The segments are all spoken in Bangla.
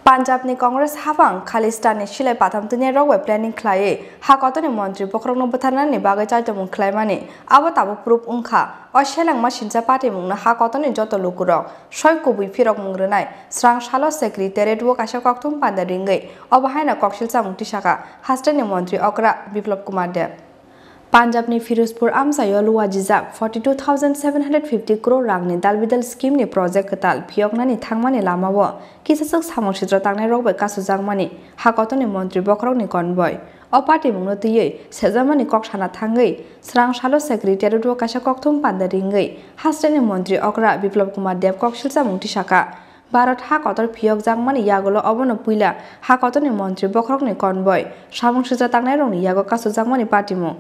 পাঞ্জাবনি কংগ্রেস হাফাং খালিস্তানি সিলাই পাথামতনি রগবাই প্ল্যানিং খ্লায়ে হাকতনি মন্ত্রী বখরং বথারনানি বাগै চাইতমুং খ্লাইমানি আবো তাবো প্রুফ উংখা অশেলাংমা সিনচা পার্টি মুংনা হাকতনি যত লুকুরক সয় কুবুই ফিরক মুংরনাই স্রাং সালো সেক্রেটারিয়েট ও কাশা কক্তুম পান্দা রিঙ্গै অবহায়না ককশিল চামুংটি শাখা হাস্টানি মন্ত্রী অকরা বিপ্লব কুমার দেব পাঞ্জাবনি ফিরোজপুর আমসাयो लुवाजिजाक 42,750 crore रांनि दालबिदाल स्किमनि प्रजेक्ट कताल फियकनानि थांमानि लामाओ किसासक सामंसिद्र तांनाय रगबाय कासुजांमानि हाकतनि मन्त्री बखरंनि कनबय अ पार्टी मुंनो तैयै सेजामानि ककसाना थांगै स्रां सालो सेक्रेटारियेट व काशा कक्थुम पान्दा रिंगै हास्टानि मन्त्री अकरा बिप्लव कुमार देव ककशिलसा मुंगति शाखा भारत हाकतर फियक जांगमानि यागोलो अबनो पुइला हाकतनि मन्त्री बखरंनि कनबय सामंसिद्र तांनाय रंनि यागो कासुजांमानि पार्टीमु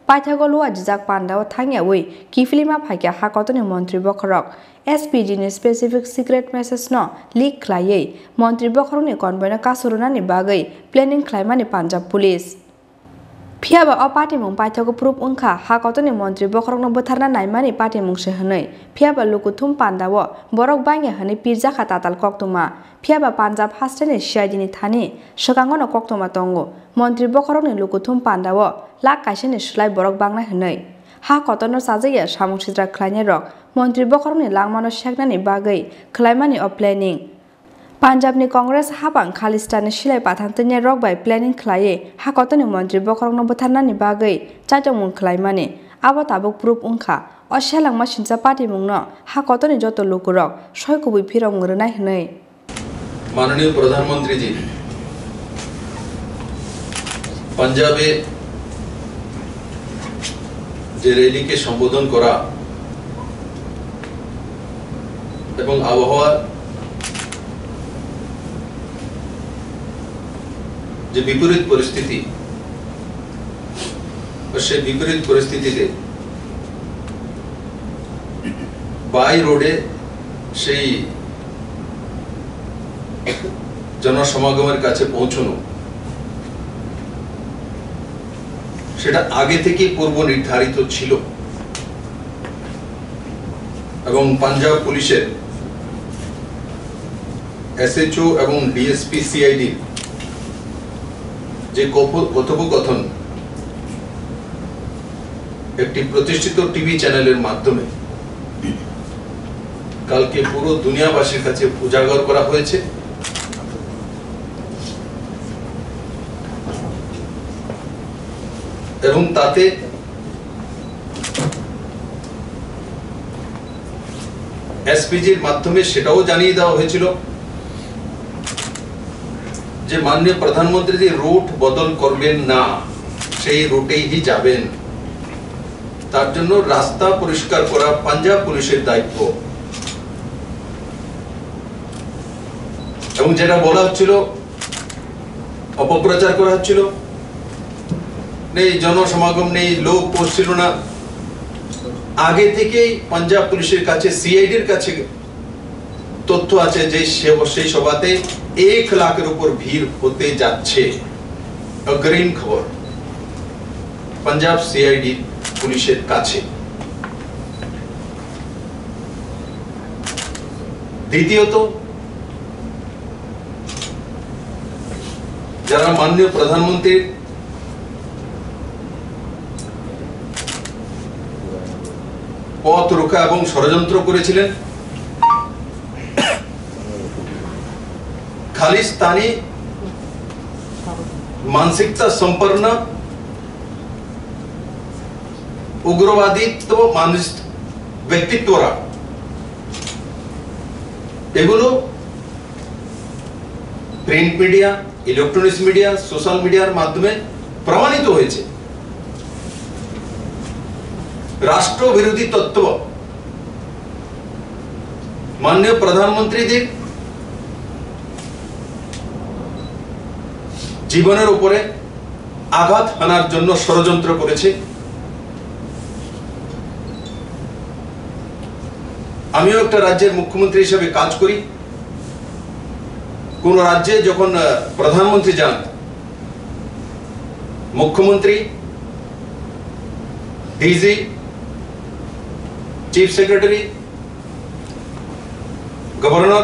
पाइथागो लुवाजिजाक पान्डाव थांगियावै किफिलिमा फाइक्या हाकतनि मन्त्री बखरक एसपीजी नि स्पेसिफिक सिक्रेट मेसेज न लीक ख्लायै मन्त्री बखरंनि कनबयना कासुरुनानि बागै प्लेनिंग ख्लायमानि पान्जाब पुलिस फियाबा अ पार्टी मुं पाइथागो प्रुफ उंखा हाकतनि मन्त्री बखरंनो बोथारना नायमानि पार्टी मुंसे हनै फियाबा लुकुथुम पान्डाव बरक बांगे हनै पिरजाखा ताताल कक्तुमा फियाबा पान्जाब हास्टेनि सीआईडी थानी सगांगनो कक्तुमा तंगो मन्त्री बखरंनि लुकुथुम पान्डाव लाख काइसेनि सुलाय बरक बांनाय हनै हा कतनो साजैया सामुसिद्रा ख्लायनाय रक मन्त्री बखरंनि लांमानो सेकनानि बागै ख्लायमानि अ प्लेनिं पान्जाबनि कांग्रेस हाबां खालिस्तानि सिलाय पाथामतनि रगबाय प्लेनिं ख्लायै हाकतनि मन्त्री बखरंनो बोथारनानि बागै चाइतमुं ख्लायमानि आबो ताबुक प्रुफ उंखा अशेलांमा सिनसा पार्टी मुंनो हाकतनि जत लुकुरक सय कुबुई फिरं रनाय हनै माननीय प्रधानमंत्री जी पंजाबे যে র্যালিকে সম্বোধন করা এবং আবহাওয়ার যে বিপরীত পরিস্থিতি সেই বিপরীত পরিস্থিতিতে বাই রোডে সেই জনসমাগমের কাছে পৌঁছানো সেটা আগে থেকে পূর্ব নির্ধারিত ছিল এবং পাঞ্জাব পুলিশের এসএচও এবং ডিএসপি সিআইডি যে কথোপকথন একটি প্রতিষ্ঠিত টিভি চ্যানেলের মাধ্যমে কালকে পুরো দুনিয়াবাসীর কাছে উজাগর করা হয়েছে এবং তাতে এসপিজির মাধ্যমে সেটাও জানিয়ে দেওয়া হয়েছিল যে মাননীয় প্রধানমন্ত্রী যে রুট বদল করবেন না সেই রুটেই যাবেন তার জন্য রাস্তা পরিষ্কার করা পাঞ্জাব পুলিশের দায়িত্ব এবং যেটা বলা হচ্ছিল অপপ্রচার করা হচ্ছিল নেই জনসমাগম নেই লোক পৌঁছছিল না আগে থেকেই পাঞ্জাব পুলিশের কাছে সিআইডির কাছে তথ্য আছে যে সেই সভাতে 1 লাখের উপর ভিড় হতে যাচ্ছে অগ্রিম খবর পাঞ্জাব সিআইডি পুলিশের কাছে দ্বিতীয়ত যারা মাননীয় প্রধানমন্ত্রীর পথ রোকা এবং ষড়যন্ত্র করেছিলেন খালিস্তানি মানসিকতা সম্পন্ন উগ্রবাদিত্ব মানুষ ব্যক্তিত্বরা এগুলো print media electronics media social মিডিয়ার মাধ্যমে প্রমাণিত হয়েছে রাষ্ট্র বিরোধী তত্ত্ব মাননীয় প্রধানমন্ত্রীদের জীবনের উপরে আঘাত হানার জন্য ষড়যন্ত্র করেছে আমিও একটা রাজ্যের মুখ্যমন্ত্রী হিসেবে কাজ করি কোন রাজ্যে যখন প্রধানমন্ত্রী যান মুখ্যমন্ত্রী ডিজি चीफ सेक्रेटरी गवर्नर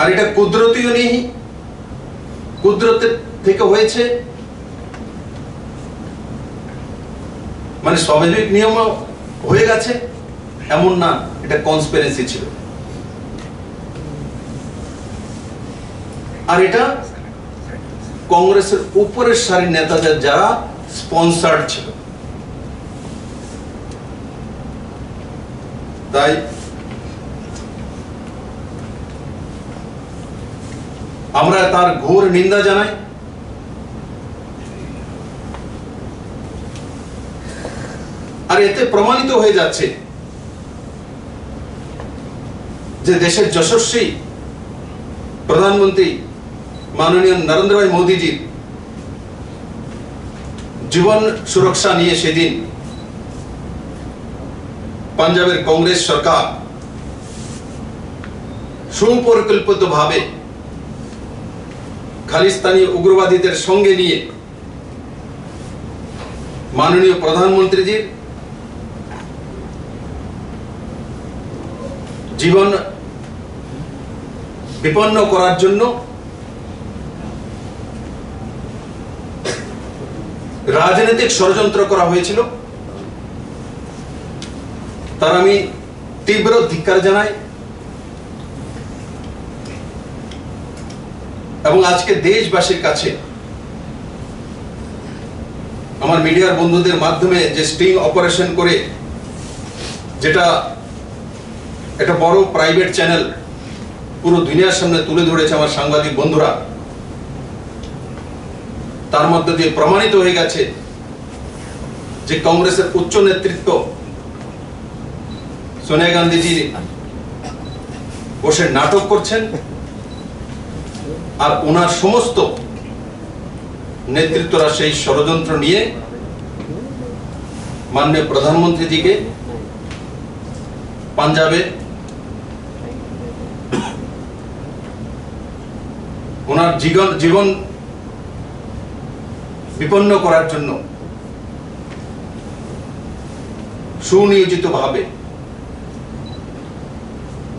আর এটা কুদরতিও নেই, কুদরতের থেকে হয়েছে, মানে স্বাভাবিক নিয়ম হয়ে গেছে এমন না, এটা কনস্পিরেসি ছিল। আর এটা কংগ্রেসের উপরের সারির নেতাদের যারা স্পন্সার্ড ছিল। তাই আমরা তার ঘোর নিন্দা জানাই। আর এতে প্রমাণিত হয়ে যাচ্ছে যে দেশের যশস্বী প্রধানমন্ত্রী মাননীয় নরেন্দ্র ভাই মোদীজির জীবন সুরক্ষা নিয়ে সেদিন পাঞ্জাবের কংগ্রেস সরকার সুপরিকল্পিতভাবে খালিস্তানি উগ্রবাদীদের সঙ্গে নিয়ে মাননীয় প্রধানমন্ত্রীজির জীবন বিপন্ন করার জন্য রাজনৈতিক ষড়যন্ত্র করা হয়েছিল, তার আমি তীব্র ধিক্কার জানাই। এবং আজকে দেশবাসীর কাছে আমার মিডিয়ার বন্ধুদের মাধ্যমে যে স্টিং অপারেশন করে, যেটা একটা বড় প্রাইভেট চ্যানেল পুরো দুনিয়ার সামনে তুলে ধরেছে আমার সাংবাদিক বন্ধুরা, তার মধ্যে দিয়ে প্রমাণিত হয়ে গেছে যে কংগ্রেসের উচ্চ নেতৃত্ব সোনিয়া গান্ধীজি বসে নাটক করছেন, আর ওনার সমস্ত নেতৃত্বরা সেই ষড়যন্ত্র নিয়ে মাননীয় প্রধানমন্ত্রীজিকে পাঞ্জাবে ওনার জীবন বিপন্ন করার জন্য সুনিয়োজিতভাবে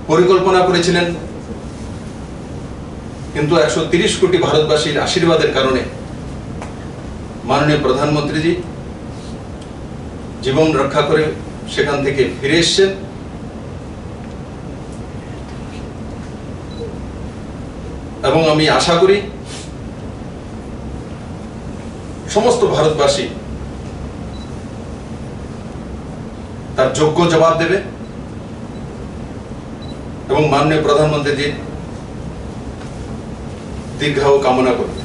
পরিকল্পনা করেছিলেন। কিন্তু 130 কোটি ভারতবাসীর আশীর্বাদের কারণে মাননীয় প্রধানমন্ত্রীজি জীবন রক্ষা করে সেখান থেকে ফিরে এসেছেন। এবং আমি আশা করি সমস্ত ভারতবাসী তার যোগ্য জবাব দেবে এবং মাননীয় প্রধানমন্ত্রীজির দীর্ঘায়ু কামনা করবে।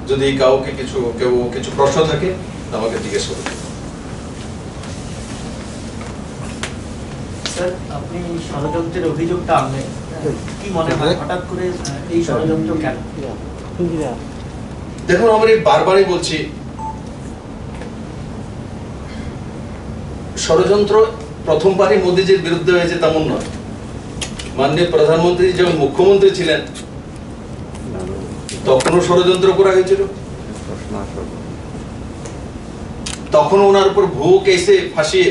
যদি কাউকে কিছু প্রশ্ন থাকে আমাকে জিজ্ঞেস করুন। স্যার, আপনি ষড়যন্ত্রের অভিযোগটা আনলেন, কি মনে হয় হঠাৎ করে এই ষড়যন্ত্র কেন? দেখুন, আমরা বারবারই বলছি, ষড়যন্ত্র প্রথমবারই মোদীজির বিরুদ্ধে হয়েছে তেমন নয়। মাননীয় প্রধানমন্ত্রী যখন মুখ্যমন্ত্রী ছিলেন তখনও ষড়যন্ত্র করা হয়েছিল, তখন ওনার উপর ভুয়ো কেসে ফাঁসিয়ে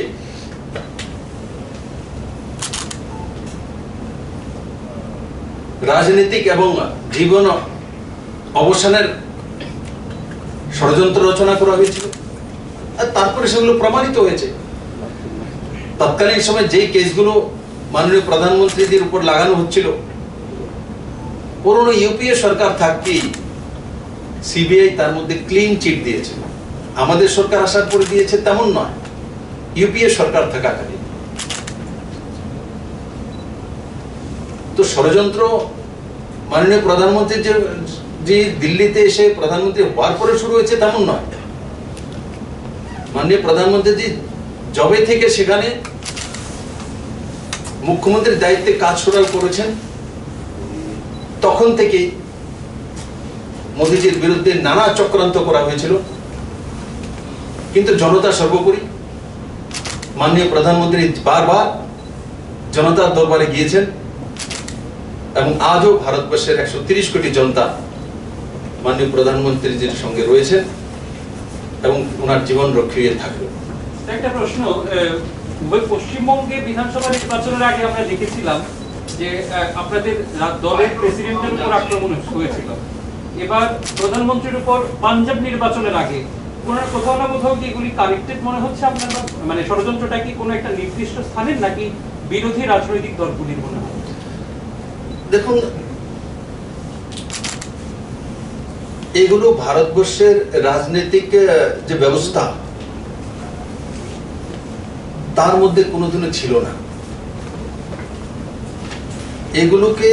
রাজনীতিক এবং জীবন অবসানের ষড়যন্ত্র রচনা করা হয়েছিল। আর তারপরে সেগুলো প্রমাণিত হয়েছে। তৎকালীন সময় যেই কেসগুলো মাননীয় প্রধানমন্ত্রীদের উপর লাগানো হচ্ছিল, পুরনো ইউপিএ সরকার থাকতেই সিবিআই তার মধ্যে ক্লিন চিট দিয়েছে। আমাদের সরকার আসার পরে দিয়েছে তেমন নয়, ইউপিএ সরকার থাকাকালীন। তো ষড়যন্ত্র মাননীয় প্রধানমন্ত্রী যে দিল্লিতে এসে প্রধানমন্ত্রী হওয়ার পরে শুরু হয়েছে তেমন নয়। মাননীয় প্রধানমন্ত্রী জবে থেকে সেখানে মুখ্যমন্ত্রীর দায়িত্বে কাজ শুরু করেছেন, তখন থেকেই মোদীজির বিরুদ্ধে নানা চক্রান্ত করা হয়েছিল। কিন্তু জনতা সর্বোপরি, মাননীয় প্রধানমন্ত্রী বারবার জনতার দরবারে গিয়েছেন এবং আজও ভারতবর্ষের 130 কোটি জনতা মাননীয় প্রধানমন্ত্রীজির সঙ্গে রয়েছে এবং ওনার জীবন রক্ষিয়ে থাকবে। একটা প্রশ্ন, পশ্চিমবঙ্গে বিধানসভা নির্বাচনের আগে আমরা দেখেছিলাম যে আপনাদের দলের প্রেসিডেন্টের উপর আক্রমণ হয়েছিল, এবার প্রধানমন্ত্রীর উপর পাঞ্জাব নির্বাচনের আগে ওনার কোথাও না কোথাও কি এগুলি কানেক্টেড মনে হচ্ছে আপনার? মানে ষড়যন্ত্রটা কি কোনো একটা নির্দিষ্ট স্থানের নাকি বিরোধী রাজনৈতিক দলগুলির মনে হয়? দেখুন, এগুলো ভারতবর্ষের রাজনৈতিক যে ব্যবস্থা তার মধ্যে কোনোদিনও ছিল না। এগুলোকে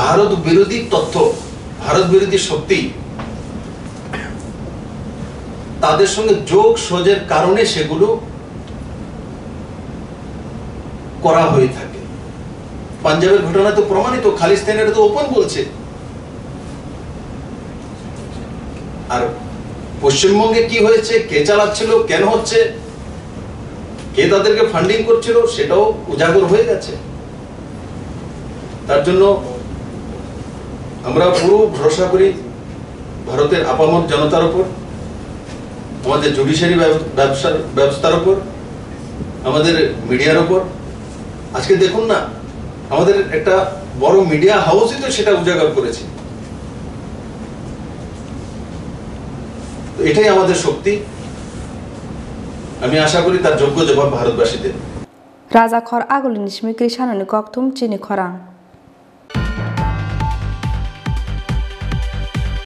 ভারত বিরোধী তথ্য, ভারত বিরোধী শক্তি তাদের সঙ্গে যোগ সোজের কারণে সেগুলো করা হয়ে থাকে। পাঞ্জাবের ঘটনা তো প্রমাণিত, খালিস্তানের তো ওপেন বলছে। আর পশ্চিমবঙ্গে কি হয়েছে, কে চালাচ্ছিল, কেন হচ্ছে, কে তাদেরকে ফান্ডিং করছিল, সেটাও উজাগর হয়ে গেছে। তার জন্য আমরা পুরো ভরসা করি ভারতের আপামর জনতার উপর, আমাদের জুডিশিয়ারি ব্যবস্থার উপর, আমাদের মিডিয়ার উপর। আজকে দেখুন না, আমাদের একটা বড় মিডিয়া হাউসই তো সেটা উজাগর করেছে। এটাই আমাদের শক্তি। আমি আশা করি তার যোগ্য জবাব ভারতবাসীদের। রাজা খর আগুলি নিশমি কৃষাননি কক্তুম চিনি খরাং।